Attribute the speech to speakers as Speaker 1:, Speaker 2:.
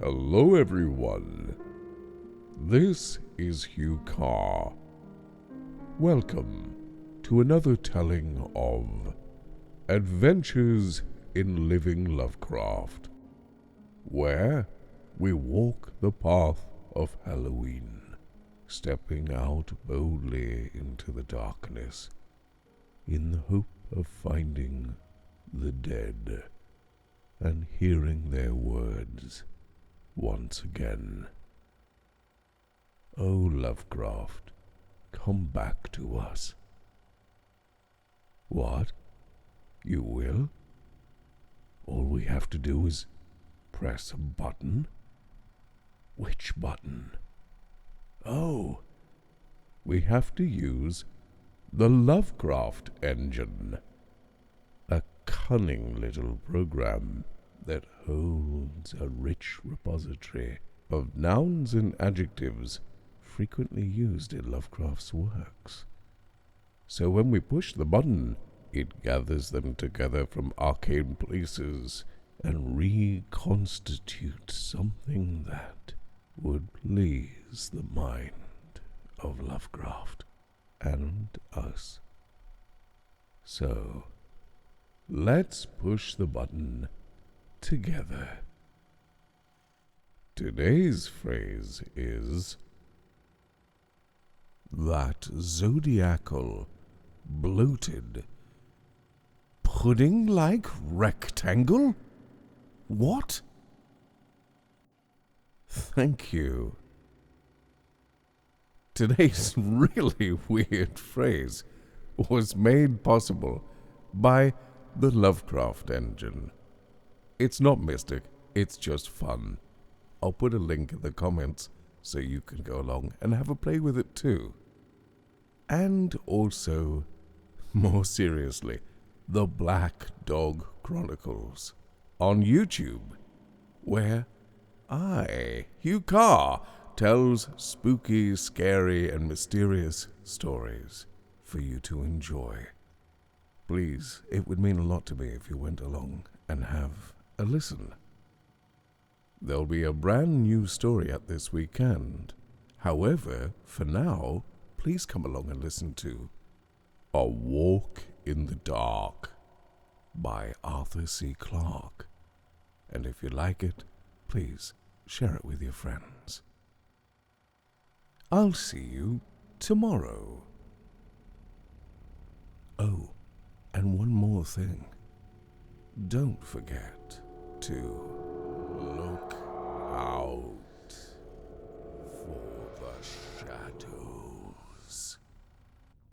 Speaker 1: Hello everyone, this is Hugh Carr. Welcome to another telling of Adventures in Living Lovecraft, where we walk the path of Halloween, stepping out boldly into the darkness in the hope of finding the dead and hearing their words once again. Oh, Lovecraft, come back to us. What? You will? All we have to do is press a button? Which button? Oh, we have to use the Lovecraft Engine, a cunning little program that holds a rich repository of nouns and adjectives frequently used in Lovecraft's works. So when we push the button, it gathers them together from arcane places and reconstitutes something that would please the mind of Lovecraft and us. So, let's push the button together. Today's phrase is that zodiacal, bloated, pudding-like rectangle? What? Thank you. Today's really weird phrase was made possible by the Lovecraft Engine. It's not mystic, it's just fun. I'll put a link in the comments so you can go along and have a play with it too. And also, more seriously, the Black Dog Chronicles on YouTube, where I, Hugh Carr, tells spooky, scary, and mysterious stories for you to enjoy. Please, it would mean a lot to me if you went along and have a listen. There'll be a brand new story at this weekend. However, for now, please come along and listen to A Walk in the Dark by Arthur C. Clarke. And if you like it, please share it with your friends. I'll see you tomorrow. Oh, and one more thing. Don't forget to